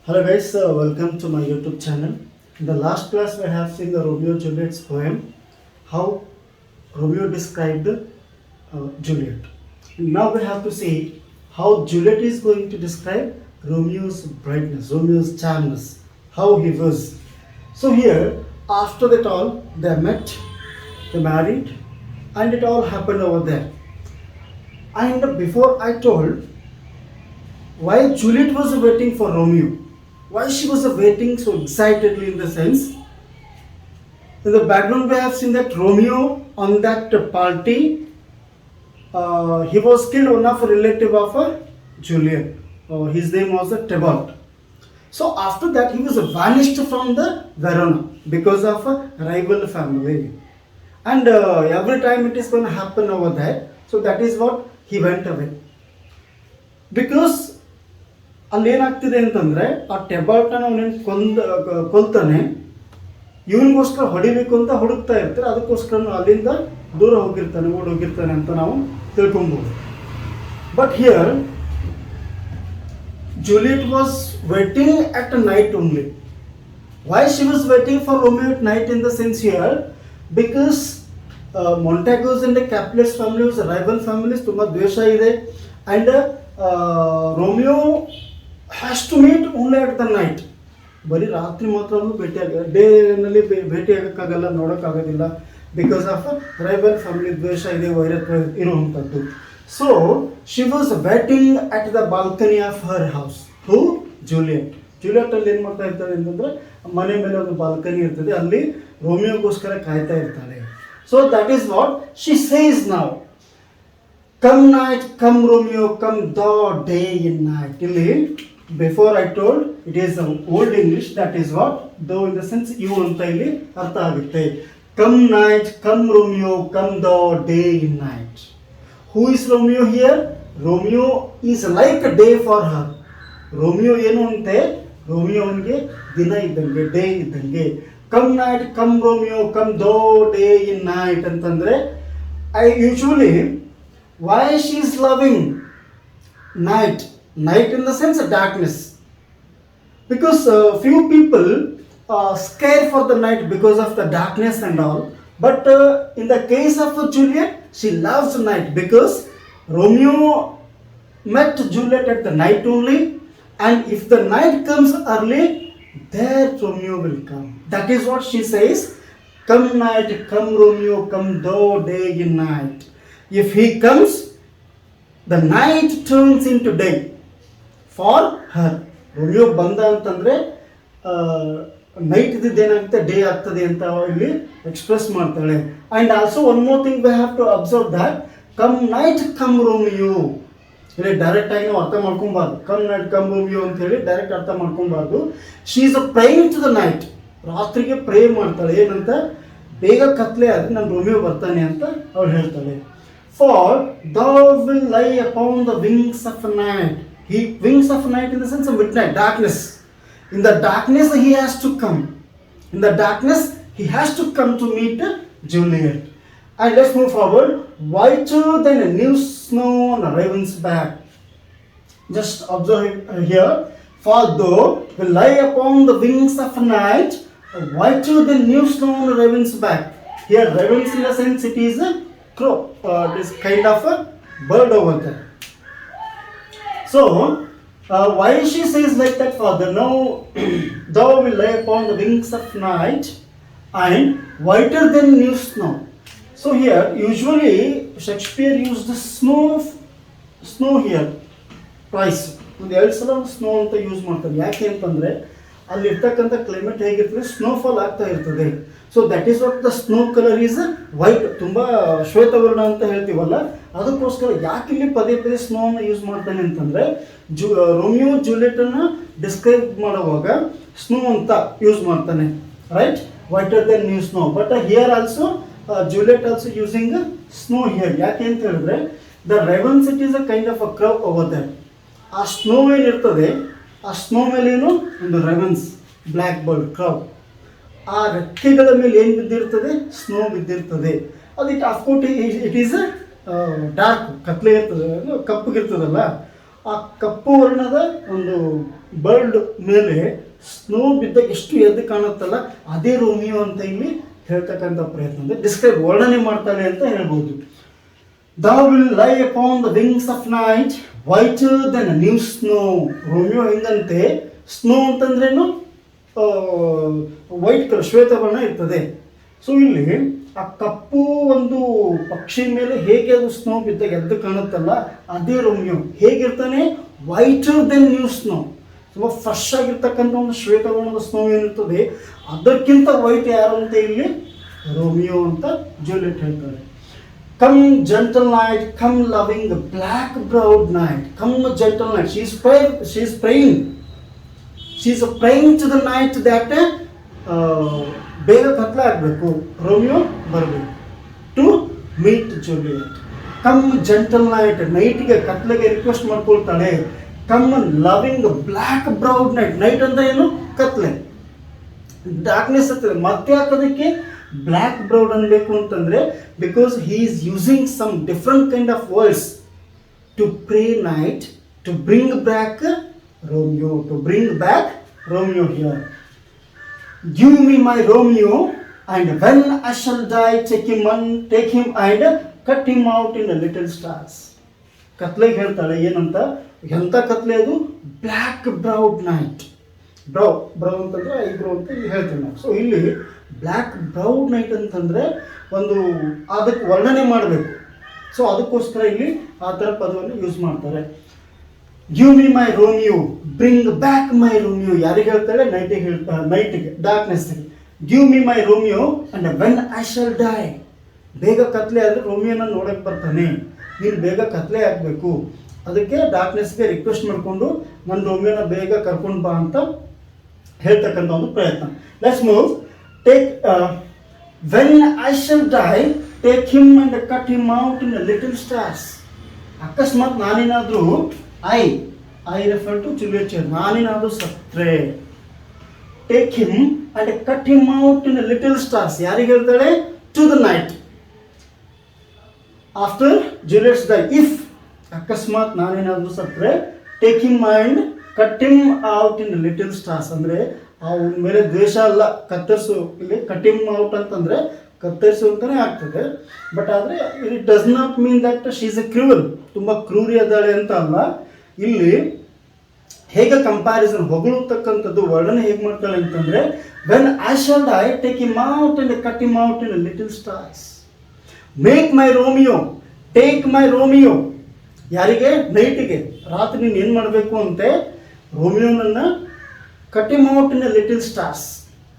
Hello guys, welcome to my YouTube channel. In the last class we have seen the Romeo Juliet's poem, how Romeo described Juliet. Now we have to see how Juliet is going to describe Romeo's brightness, Romeo's charmness, how he was. So here, after that all, they met, they married, and it all happened over there. And before I told why Juliet was waiting for Romeo, why she was waiting so excitedly in the sense. In the background, we have seen that Romeo on that party, he was killed, one of a relative of Juliet. His name was Tybalt. So after that, he was vanished from the Verona because of a rival family. And every time it is going to happen over there. So that is what he went away. Because ಅಲ್ಲೇನಾಗ್ತಿದೆ ಅಂತಂದರೆ ಆ ಟೆಬಾಲ್ಟನ ಅವನೇನು ಕೊಲ್ತಾನೆ, ಇವನಿಗೋಸ್ಕರ ಹೊಡಿಬೇಕು ಅಂತ ಹುಡುಕ್ತಾ ಇರ್ತಾರೆ. ಅದಕ್ಕೋಸ್ಕರ ಅಲ್ಲಿಂದ ದೂರ ಹೋಗಿರ್ತಾನೆ, ಓಡೋಗಿರ್ತಾನೆ ಅಂತ ನಾವು ತಿಳ್ಕೊಬೋದು. But here Juliet was waiting at night only. Why she was waiting for Romeo at night in the sense here? Because Montagues and the Capulets family was rival families, ತುಂಬ ದ್ವೇಷ ಇದೆ. And Romeo has to meet only at the night. ಬರೀ ರಾತ್ರಿ ಮಾತ್ರ ಭೇಟಿಯಾಗ, ಡೇನಲ್ಲಿ ಭೇಟಿ ಆಗೋಕ್ಕಾಗಲ್ಲ, ನೋಡೋಕ್ಕಾಗೋದಿಲ್ಲ. Because of ರೈಬಲ್ family ದ್ವೇಷ ಇದೆ, ವೈರತ್ವ ಇರುವಂಥದ್ದು. So she was waiting at the balcony of her house. Who? Juliet. Juliet ಅಲ್ಲಿ ಏನು ಮಾಡ್ತಾ ಇರ್ತಾಳೆ ಅಂತಂದರೆ, ಮನೆ ಮೇಲೆ ಒಂದು ಬಾಲ್ಕನಿ ಇರ್ತದೆ, ಅಲ್ಲಿ ರೋಮಿಯೋಗೋಸ್ಕರ ಕಾಯ್ತಾ ಇರ್ತಾಳೆ. So that is what she says now. Come night, come Romeo, come thou day and night. ಇಲ್ಲಿ before I told it is old English, that is what though in the sense you ಅಂತ ಇಲ್ಲಿ ಅರ್ಥ ಆಗುತ್ತೆ. Come night, come Romeo, come thou day and night. Who is Romeo here? Romeo is like a day for her. Romeo ಏನು ಅಂತೆ? Romeo ಅವನಿಗೆ ದಿನ ಇದ್ದಂಗೆ, day ಇದ್ದಂಗೆ. Come night, come Romeo, come thou day and night ಅಂತಂದ್ರೆ I usually why she is loving night in the sense of darkness, because few people scare for the night because of the darkness and all, but in the case of Juliet she loves night because Romeo met Juliet at the night only, and if the night comes early, there Romeo will come. That is what she says. Come night, come Romeo, come thou day and night. If he comes, the night turns into day for her. Romeo ಬಂದ ಅಂತಂದರೆ night ಇದ್ದೇನಾಗುತ್ತೆ, day ಆಗ್ತದೆ ಅಂತ ಇಲ್ಲಿ express ಮಾಡ್ತಾಳೆ. And also one more thing we have to observe that come night come Romeo ಇಲ್ಲಿ ಡೈರೆಕ್ಟಾಗಿ ನಾವು ಅರ್ಥ ಮಾಡ್ಕೊಬಾರ್ದು. ಕಮ್ ನೈಟ್ ಕಮ್ ರೋಮಿಯೋ ಅಂತ ಹೇಳಿ ಡೈರೆಕ್ಟ್ ಅರ್ಥ ಮಾಡ್ಕೊಬಾರ್ದು. She is a prime to the night. ರಾತ್ರಿಗೆ ಪ್ರೇ ಮಾಡ್ತಾಳೆ, ಏನಂತ, ಬೇಗ ಕತ್ಲೆ ಆದರೆ ನನ್ನ ರೋಮಿಯೋ ಬರ್ತಾನೆ ಅಂತ ಅವಳು ಹೇಳ್ತಾಳೆ. For thou will lie upon the wings of night. Wings of night in the sense of midnight, darkness. In the darkness he has to come. In the darkness he has to come to meet Juliet. And let's move forward. Whiter than a new snow on a raven's back. Just observe here. For thou will lie upon the wings of night, whiter than new snow on a raven's back. Here ravens in the sense it is a crow, this kind of a bird over there. So why she says like that? Father, now thou will lie upon the wings of night and whiter than new snow. So here usually Shakespeare used the snow here twice. ಒಂದು 2 ಸಲ snow ಅಂತ use ಮಾಡ್ತಾರೆ. ಯಾಕೆ ಅಂತಂದರೆ ಅಲ್ಲಿರ್ತಕ್ಕಂಥ climate ಹೇಗಿರ್ತದೆ, snowfall ಆಗ್ತಾ ಇರ್ತದೆ. So that is what the snow colour is white, ತುಂಬ ಶ್ವೇತವರ್ಣ ಅಂತ ಹೇಳ್ತೀವಲ್ಲ, ಅದಕ್ಕೋಸ್ಕರ ಯಾಕೆ ಇಲ್ಲಿ ಪದೇ ಪದೇ ಸ್ನೋವನ್ನು ಯೂಸ್ ಮಾಡ್ತಾನೆ ಅಂತಂದರೆ ರೋಮಿಯೋ ಜೂಲಿಯಟನ್ನು ಡಿಸ್ಕ್ರೈಬ್ ಮಾಡುವಾಗ ಸ್ನೋ ಅಂತ ಯೂಸ್ ಮಾಡ್ತಾನೆ, right, whiter than new snow. But here also Juliet also using snow here. ಯಾಕೆ ಅಂತ ಹೇಳಿದ್ರೆ the raven's it is a kind of a crow over there. ಆ ಸ್ನೋ ಏನಿರ್ತದೆ, ಆ ಸ್ನೋ ಮೇಲೇನು ಒಂದು ರೆವನ್ಸ್, ಬ್ಲ್ಯಾಕ್ ಬರ್ಡ್, ಕ್ರವ್, ಆ ರೆಕ್ಕೆಗಳ ಮೇಲೆ ಏನು ಬಿದ್ದಿರ್ತದೆ, ಸ್ನೋ ಬಿದ್ದಿರ್ತದೆ. ಅದು ಅಫ್ಕೋರ್ಸ್ ಇಟ್ ಈಸ್ ಡಾರ್ಕ್, ಕತ್ಲೆ ಇರ್ತದೆ, ಕಪ್ಪಗಿರ್ತದಲ್ಲ, ಆ ಕಪ್ಪು ವರ್ಣದ ಒಂದು ಬರ್ಡ್ ಮೇಲೆ ಸ್ನೋ ಬಿದ್ದಾಗ ಎಷ್ಟು ಎದ್ದು ಕಾಣುತ್ತಲ್ಲ ಅದೇ ರೋಮಿಯೋ ಅಂತ ಇಲ್ಲಿ ಹೇಳ್ತಕ್ಕಂಥ ಪ್ರಯತ್ನ ಅಂದರೆ ಡಿಸ್ಕ್ರೈಬ್ ವರ್ಣನೆ ಮಾಡ್ತಾನೆ ಅಂತ ಹೇಳ್ಬೋದು. Thou will lie upon the wings of night whiter than new snow. Romeo ಹೆಂಗಂತೆ ಸ್ನೋ ಅಂತಂದ್ರೇನು ವೈಟ್ ಕಲರ್ ಶ್ವೇತವರ್ಣ ಇರ್ತದೆ. ಸೊ ಇಲ್ಲಿ ಆ ಕಪ್ಪು ಒಂದು ಪಕ್ಷಿ ಮೇಲೆ ಹೇಗೆ ಅದು ಸ್ನೋ ಬಿದ್ದಾಗ ಎದ್ದು ಕಾಣುತ್ತಲ್ಲ ಅದೇ ರೋಮಿಯೋ. ಹೇಗಿರ್ತಾನೆ? Whiter than new snow. ತುಂಬ ಫ್ರೆಶ್ ಆಗಿರ್ತಕ್ಕಂಥ ಒಂದು ಶ್ವೇತವರ್ಣದ ಸ್ನೋ ಏನಿರ್ತದೆ ಅದಕ್ಕಿಂತ ವೈಟ್ ಯಾರು ಅಂತ ಇಲ್ಲಿ ರೋಮಿಯೋ ಅಂತ ಜೂಲಿಯಟ್ ಹೇಳ್ತಾರೆ. Come gentle night, come loving the black browed night. Come gentle night. She is praying. She is praying to the night that ಬೇಗ ಕತ್ಲೆ ಆಗಬೇಕು, ರೋಮಿಯೋ ಬರಬೇಕು to meet Juliet. Come gentle night, ನೈಟ್ಗೆ ಕತ್ಲೆಗೆ request ಮಾಡ್ಕೊಳ್ತಾಳೆ. Come loving black browed night. Night ಅಂದ್ರೆ ಏನು? ಕತ್ಲೆ, ಡಾರ್ಕ್ನೆಸ್ ಇರ್ತದೆ. ಮತ್ತೆ ಹಾಕೋದಕ್ಕೆ ಬ್ಲ್ಯಾಕ್ ಬ್ರೌಡ್ ಅನ್ಬೇಕು ಅಂತಂದ್ರೆ because he is using some different kind of words to pray night to bring back Romeo, to bring back Romeo here. Give me my Romeo, and when I shall die, take him and cut him out in the little stars. ಕತ್ಲೆಗೆ ಹೇಳ್ತಾಳೆ ಏನಂತ? ಎಂಥ ಕತ್ಲೆ ಅದು? Black browed night. ಬ್ರೌ ಅಂತಂದ್ರೆ eyebrow ಅಂತ ಇಲ್ಲಿ ಹೇಳ್ತೀವಿ ನಾವು. ಸೊ ಇಲ್ಲಿ ಬ್ಲ್ಯಾಕ್ ಬ್ರೌಡ್ ನೈಟ್ ಅಂತಂದರೆ ಒಂದು ಅದಕ್ಕೆ ವರ್ಣನೆ ಮಾಡಬೇಕು. ಸೊ ಅದಕ್ಕೋಸ್ಕರ ಇಲ್ಲಿ ಆ ಥರ ಪದವನ್ನು ಯೂಸ್ ಮಾಡ್ತಾರೆ. Give me my Romeo, bring back my Romeo. ಯಾರಿಗೆ ಹೇಳ್ತಾಳೆ? ನೈಟಿಗೆ ಹೇಳ್ತಾಳೆ, ನೈಟಿಗೆ, ಡಾರ್ಕ್ನೆಸ್ಗೆ. Give me my Romeo and when I shall die. ಬೇಗ ಕತ್ಲೆ ಆದರೆ ರೋಮಿಯೋನ ನೋಡಕ್ಕೆ ಬರ್ತಾನೆ, ನೀನು ಬೇಗ ಕತ್ಲೆ ಆಗಬೇಕು. ಅದಕ್ಕೆ ಡಾರ್ಕ್ನೆಸ್ಗೆ ರಿಕ್ವೆಸ್ಟ್ ಮಾಡಿಕೊಂಡು ನನ್ನ ರೋಮಿಯೋನ ಬೇಗ ಕರ್ಕೊಂಡು ಬಾ ಅಂತ ಹೇಳ್ತಕ್ಕಂಥ ಒಂದು ಪ್ರಯತ್ನ. Let's move. Take when I shall die take him and cut him out in little stars. ಅಕಸ್ಮಾತ್ ನಾನೇನಾದರೂ I refer to Juliet. ನಾನೇನಾದರೂ ಸತ್ರೆ take him and cut him out in little stars. ಯಾರಿಗೆ ಹೇಳ್ತಾಳೆ? To the night after Juliet's die. If ಅಕಸ್ಮಾತ್ ನಾನೇನಾದರೂ ಸತ್ರೆ take him and cut him out in little stars ಅಂದರೆ ಅವನ ಮೇಲೆ ದ್ವೇಷ ಅಲ್ಲ, ಕತ್ತರಿಸು. ಇಲ್ಲಿ ಕಟ್ ಹಿಮ್ ಔಟ್ ಅಂತಂದರೆ ಕತ್ತರಿಸು ಅಂತಲೇ ಆಗ್ತದೆ. ಬಟ್ ಆದರೆ it does not mean that she is a cruel, ತುಂಬ ಕ್ರೂರಿ ಅದಾಳೆ ಅಂತ ಅಲ್ಲ. ಇಲ್ಲಿ ಹೇಗೆ ಕಂಪ್ಯಾರಿಸನ್ ಹೊಗಳುತ್ತಕ್ಕಂಥದ್ದು ವರ್ಣನೆ ಹೇಗೆ ಮಾಡ್ತಾಳೆ ಅಂತಂದರೆ when I shall die take him out and cut him out in little stars. Make my Romeo, take my Romeo. ಯಾರಿಗೆ? ನೈಟಿಗೆ. ರಾತ್ರಿ ನೀನು ಏನು ಮಾಡಬೇಕು ಅಂತೆ? ರೋಮಿಯೋನನ್ನು cut him out in little stars.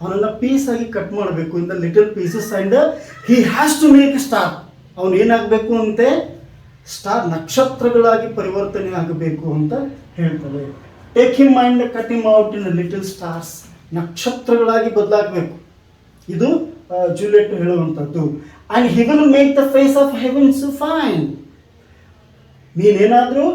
ಅವನನ್ನು ಪೀಸ್ ಆಗಿ ಕಟ್ ಮಾಡಬೇಕು in the little pieces and he has to make a star. ಅವನು ಏನಾಗಬೇಕು ಅಂತೆ? ಸ್ಟಾರ್, ನಕ್ಷತ್ರಗಳಾಗಿ ಪರಿವರ್ತನೆ ಆಗಬೇಕು ಅಂತ ಹೇಳ್ತಾರೆ. Take him and cut him out in little stars. ನಕ್ಷತ್ರಗಳಾಗಿ ಬದಲಾಗಬೇಕು. ಇದು ಜೂಲಿಯಟ್ ಹೇಳುವಂಥದ್ದು. And he will make the face of heaven so fine. ನೀನೇನಾದರೂ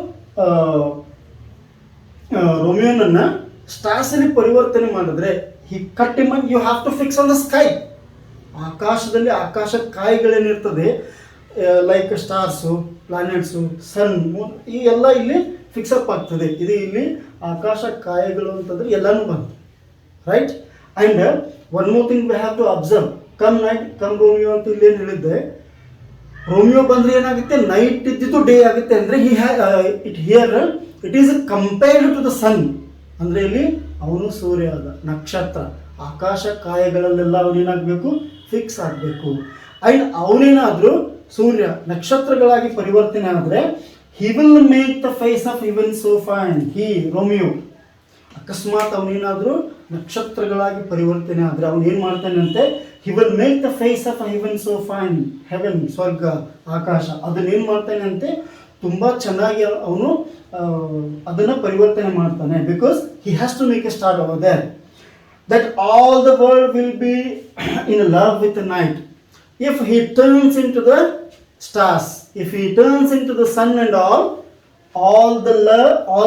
ರೋಮಿಯೋನನ್ನು ಸ್ಟಾರ್ಸಲ್ಲಿ ಪರಿವರ್ತನೆ ಮಾಡಿದ್ರೆ he cut him and you have to fix on the sky. ಆಕಾಶದಲ್ಲಿ ಆಕಾಶ ಕಾಯಿಗಳೇನಿರ್ತದೆ like stars, planets, sun, moon, ಈ ಎಲ್ಲ ಇಲ್ಲಿ ಫಿಕ್ಸಪ್ ಆಗ್ತದೆ. ಇದು ಇಲ್ಲಿ ಆಕಾಶ ಕಾಯಗಳು ಅಂತಂದ್ರೆ ಎಲ್ಲನೂ ಬಂತು, right. And one more thing we have to observe. Come night come Romeo ಅಂತ ಇಲ್ಲೇನು ಹೇಳಿದ್ದೆ? ರೋಮಿಯೋ ಬಂದರೆ ಏನಾಗುತ್ತೆ? ನೈಟ್ ಇದ್ದಿದ್ದು ಡೇ ಆಗುತ್ತೆ. ಅಂದರೆ it is compared to the sun. ಅಂದರೆ ಇಲ್ಲಿ ಅವನು ಸೂರ್ಯ ಆದ, ನಕ್ಷತ್ರ, ಆಕಾಶ ಕಾಯಗಳಲ್ಲೆಲ್ಲ ಅವನೇನಾಗಬೇಕು? ಫಿಕ್ಸ್ ಆಗಬೇಕು. ಆ್ಯಂಡ್ ಅವನೇನಾದರೂ ಸೂರ್ಯ ನಕ್ಷತ್ರಗಳಾಗಿ ಪರಿವರ್ತನೆ ಆದರೆ he will make the face of heaven so fine. Romeo ಅಕಸ್ಮಾತ್ ಅವನೇನಾದರೂ ನಕ್ಷತ್ರಗಳಾಗಿ ಪರಿವರ್ತನೆ ಆದರೆ ಅವನು ಏನು ಮಾಡ್ತಾನಂತೆ? He will make the face of heaven so fine. Heaven, ಸ್ವರ್ಗ, ಆಕಾಶ, ಅದನ್ನೇನು ಮಾಡ್ತಾನಂತೆ? ತುಂಬ ಚೆನ್ನಾಗಿ ಅವನು ಅದನ್ನು ಪರಿವರ್ತನೆ ಮಾಡ್ತಾನೆ. Because he has to make a star over there. That all the world will be in love with night. If he turns into the stars, if he turns into the sun and all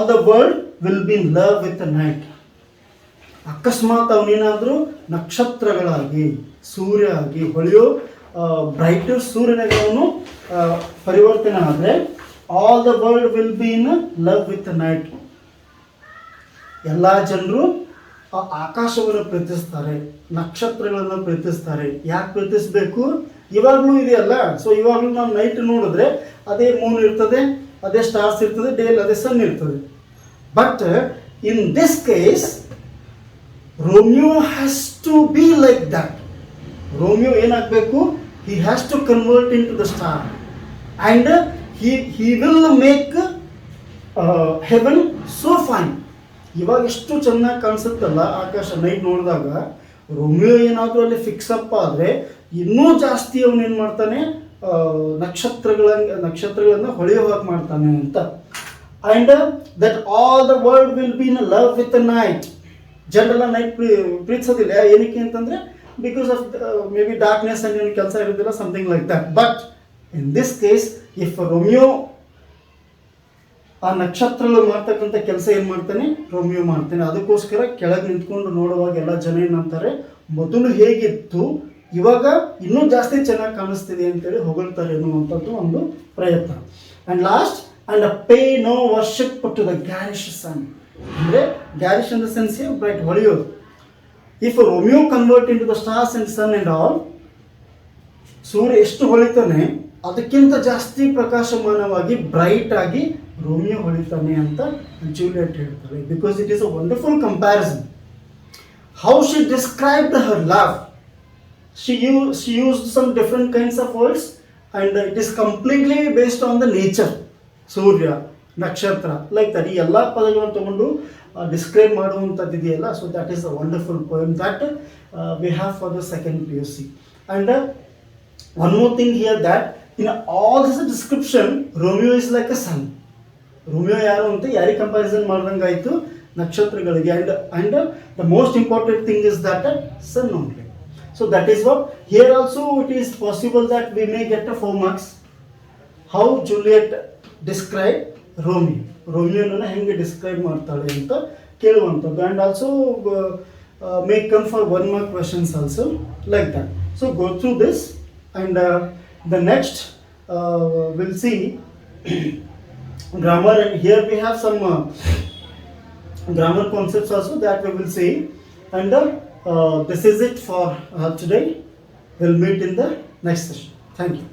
the world will be in love with the night. ಅಕಸ್ಮಾತ್ ಅವನೇನಾದರೂ ನಕ್ಷತ್ರಗಳಾಗಿ, ಸೂರ್ಯ ಆಗಿ ಹೊಳೆಯೋ bright ಸೂರ್ಯನಾಗಿ ಅವನು ಪರಿವರ್ತನೆ ಆದರೆ all the world will be in love with night. ಎಲ್ಲ ಜನರು ಆ ಆಕಾಶವನ್ನು ಪ್ರೀತಿಸ್ತಾರೆ, ನಕ್ಷತ್ರಗಳನ್ನು ಪ್ರೀತಿಸ್ತಾರೆ. ಯಾಕೆ ಪ್ರೀತಿಸಬೇಕು? ಇವಾಗಲೂ ಇದೆಯಲ್ಲ, ಸೊ ಇವಾಗಲೂ ನಾವು ನೈಟ್ ನೋಡಿದ್ರೆ ಅದೇ ಮೂನ್ ಇರ್ತದೆ, ಅದೇ ಸ್ಟಾರ್ಸ್ ಇರ್ತದೆ, ಡೇಲ್ ಅದೇ ಸನ್ ಇರ್ತದೆ. But in this case Romeo has to be like that. Romeo ಏನಾಗಬೇಕು? he has to convert into the star and he will make heaven so fine. ಇವಾಗ ಎಷ್ಟು ಚೆನ್ನಾಗಿ ಕಾಣಿಸುತ್ತಲ್ಲ ಆಕಾಶ ನೈಟ್ ನೋಡಿದಾಗ. ರೋಮಿಯೋ ಏನಾದರೂ ಅಲ್ಲಿ ಫಿಕ್ಸ್ ಅಪ್ ಆದರೆ ಇನ್ನೂ ಜಾಸ್ತಿ ಅವನೇನು ಮಾಡ್ತಾನೆ, ನಕ್ಷತ್ರಗಳನ್ನು ಹೊಳೆಯೋ ಹಾಗೆ ಮಾಡ್ತಾನೆ ಅಂತ. And that all the world will be in love with night. ಜನರೆಲ್ಲ ನೈಟ್ ಪ್ರೀತಿಸೋದಿಲ್ಲ. ಏನಕ್ಕೆ ಅಂತಂದರೆ because of maybe darkness and ಏನು ಕೆಲಸ ಇರೋದಿಲ್ಲ, something like that. But in this case, if Romeo ಆ ನಕ್ಷತ್ರಗಳು ಮಾಡ್ತಕ್ಕಂಥ ಕೆಲಸ ಏನು ಮಾಡ್ತಾನೆ, ರೋಮಿಯೋ ಮಾಡ್ತಾನೆ. ಅದಕ್ಕೋಸ್ಕರ ಕೆಳಗೆ ನಿಂತ್ಕೊಂಡು ನೋಡುವಾಗ ಎಲ್ಲ ಜನ ಏನಂತಾರೆ, ಮೊದಲು ಹೇಗಿತ್ತು ಇವಾಗ ಇನ್ನೂ ಜಾಸ್ತಿ ಚೆನ್ನಾಗಿ ಕಾಣಿಸ್ತಿದೆ ಅಂತೇಳಿ ಹೊಗಳ್ತಾರೆ ಅನ್ನುವಂಥದ್ದು ಒಂದು ಪ್ರಯತ್ನ. And last, and pay no worship to the garish sun. ಅಂದರೆ garish in the sense bright, ಹೊಳೆಯೋದು. If Romeo convert into the stars and sun and all, ಸೂರ್ಯ ಎಷ್ಟು ಹೊಳಿತಾನೆ ಅದಕ್ಕಿಂತ ಜಾಸ್ತಿ ಪ್ರಕಾಶಮಾನವಾಗಿ ಬ್ರೈಟ್ ಆಗಿ ರೋಮಿಯೋ ಹೊಳಿತಾನೆ ಅಂತ ಜೂಲಿಯಟ್ ಹೇಳ್ತಾರೆ. Because it is a wonderful comparison. How she described Har love, she used some different kinds of words and it is completely based on the nature. ಸೂರ್ಯ, ನಕ್ಷತ್ರ, like that. ಈ ಎಲ್ಲ ಪದಗಳನ್ನು ತಗೊಂಡು describe ಮಾಡುವಂಥದ್ದು ಇದೆಯಲ್ಲ. So that is a wonderful poem that we have for the second PUC. And one more thing here that in all this description Romeo is like a sun. Romeo ಯಾರು ಅಂತ ಯಾರಿಗೆ comparison ಮಾಡ್ದಂಗೆ ಆಯಿತು? ನಕ್ಷತ್ರಗಳಿಗೆ. And the most important thing is that sun only. So that is what here also it is possible that we may get a 4 marks. How Juliet describe ರೋಮಿಯೋನ ಹೆಂಗೆ describe ಮಾಡ್ತಾಳೆ ಅಂತ ಕೇಳುವಂಥದ್ದು. And also may come for 1 mark questions also like that. So go through this and the next will see grammar, and here we have some grammar concepts also that we will see. And this is it for today. We'll meet in the next session. Thank you.